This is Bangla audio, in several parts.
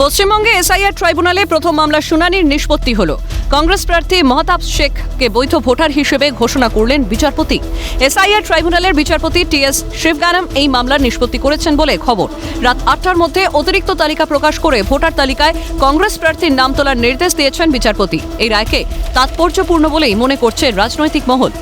পশ্চিমবঙ্গে এসআইআর ট্রাইব্যুনালে প্রথম মামলার শুনানির নিষ্পত্তি হলো। কংগ্রেস প্রার্থী মহতাব শেখকে বৈধ ভোটার হিসেবে ঘোষণা করলেন বিচারপতি। এসআইআর ট্রাইব্যুনালের বিচারপতি টিএস শিবগানম এই মামলার নিষ্পত্তি করেছেন বলে খবর। রাত ৮টার মধ্যে অতিরিক্ত তালিকা প্রকাশ করে ভোটার তালিকায় কংগ্রেস প্রার্থীর নাম তোলার নির্দেশ দিয়েছেন বিচারপতি। এই রায়কে তাৎপর্যপূর্ণ বলেই মনে করছে রাজনৈতিক মহল।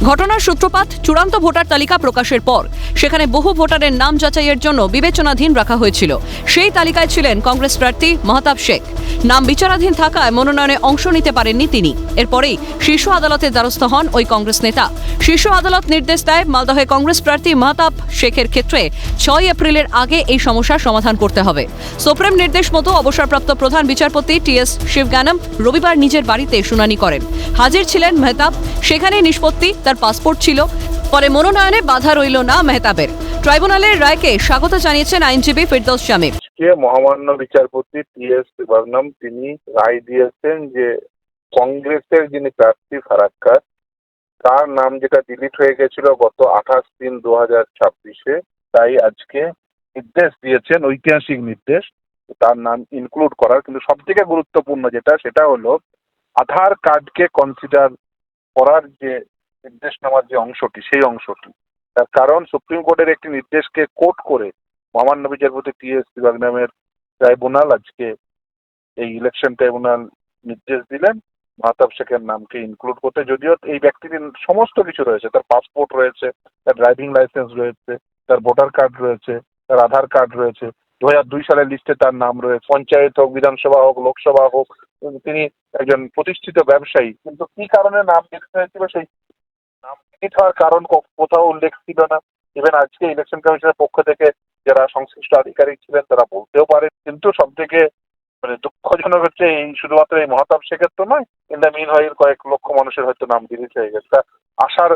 ঘটনার সূত্রপাত চূড়ান্ত ভোটার তালিকা প্রকাশের পর সেখানে বহু ভোটারের নাম যাচাইয়ের জন্য বিবেচনাধীন রাখা হয়েছিল। সেই তালিকায় ছিলেন কংগ্রেস প্রার্থী মহতাব শেখ। নাম বিচারাধীন থাকায় মনোনয়নে অংশ নিতে পারেননি তিনি। এরপরেই শীর্ষ আদালতের দ্বারস্থ হন ওই কংগ্রেস নেতা। শীর্ষ আদালত নির্দেশ দেয় মালদহে কংগ্রেস প্রার্থী মহতাব শেখের ক্ষেত্রে ৬ এপ্রিলের আগে এই সমস্যার সমাধান করতে হবে। সুপ্রিম নির্দেশ মতো অবসরপ্রাপ্ত প্রধান বিচারপতি টিএস শিবগানম রবিবার নিজের বাড়িতে শুনানি করেন। হাজির ছিলেন মেহতাব। সেখানে নিষ্পত্তি তার পাসপোর্ট ছিল। পরে মনোনয়নে বাধা রইল না মেহতাবের। ট্রাইব্যুনালের রায়কে স্বাগত জানিয়েছেন আইনজীবী ফিরদৌস শামীম। মহামান্য বিচারপতি টিএস শিবগানম তিনি রায় দিয়েছেন যে কংগ্রেসের যিনি প্রার্থী ফারাক্কা তার নাম যেটা ডিলিট হয়ে গেছিল গত 28/3/2026 তাই আজকে নির্দেশ দিয়েছেন, ঐতিহাসিক নির্দেশ, তার নাম ইনক্লুড করার। কিন্তু সব থেকে গুরুত্বপূর্ণ সেটা হলো আধার কার্ডকে কনসিডার করার যে নির্দেশনামার যে অংশটি, সেই অংশটি। তার কারণ সুপ্রিম কোর্টের একটি নির্দেশকে কোট করে মহামান্য বিচারপতি টিএস শিবগানমের ট্রাইব্যুনাল আজকে এই ইলেকশন ট্রাইব্যুনাল নির্দেশ দিলেন মহতাব শেখের নামকে ইনক্লুড করতে। যদিও এই ব্যক্তির সমস্ত কিছু রয়েছে, তার পাসপোর্ট রয়েছে, তার ড্রাইভিং লাইসেন্স রয়েছে, তার ভোটার কার্ড রয়েছে, তার আধার কার্ড রয়েছে, 2002 সালের লিস্টে তার নাম রয়েছে, পঞ্চায়েত হোক, বিধানসভা হোক, লোকসভা হোক, তিনি একজন প্রতিষ্ঠিত ব্যবসায়ী। কিন্তু কি কারণে নাম লিখতে হয়েছিল সেই নাম ডিলিট হওয়ার কারণ কোথাও উল্লেখ ছিল না। ইভেন আজকে ইলেকশন কমিশনের পক্ষ থেকে যারা সংশ্লিষ্ট আধিকারিক ছিলেন তারা বলতেও পারে। কিন্তু সব থেকে দুঃখজনক হচ্ছে এই শুধুমাত্র এই মহতাব শেখের তো নয়, ইন দ্য মিন হয় কয়েক লক্ষ মানুষের হয়তো নাম ডিলিট হয়ে গেছে। আশার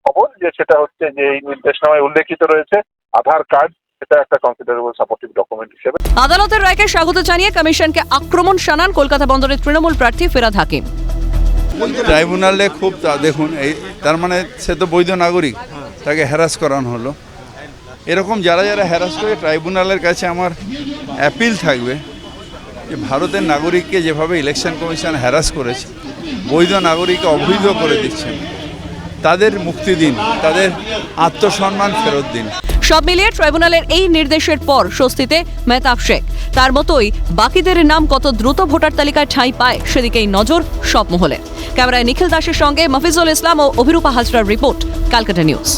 খবর যে সেটা হচ্ছে যে এই নির্দেশনামায় উল্লেখিত রয়েছে আধার কার্ড, এটা একটা কনসিডারেবল সাপোর্টিভ ডকুমেন্ট হিসেবে। আদালতের রায়কে স্বাগত জানিয়ে কমিশনকে আক্রমণ শানান কলকাতা বন্দরের তৃণমূল প্রার্থী ফিরহাদ হাকিম। ট্রাইব্যুনালে খুব দেখুন, এই তার মানে সে তো বৈধ নাগরিক, তাকে হ্যারাস করানো হলো। এরকম যারা যারা হ্যারাস করে ট্রাইব্যুনালের কাছে আমার অ্যাপিল থাকবে যে ভারতের নাগরিককে যেভাবে ইলেকশন কমিশন হ্যারাস করেছে, বৈধ নাগরিককে অবৈধ করে দিচ্ছেন, তাদের মুক্তি দিন, তাদের আত্মসম্মান ফেরত দিন। সব মিলিয়ে ট্রাইব্যুনালের এই নির্দেশের পর স্বস্তিতে মহতাব শেখ। তার মতোই বাকিদের নাম কত দ্রুত ভোটার তালিকায় ঠাঁই পায় সেদিকেই নজর সব মহলের। ক্যামেরায় নিখিল দাসের সঙ্গে মফিজুল ইসলাম ও অভিরূপা হাজরার রিপোর্ট, ক্যালকাটা নিউজ।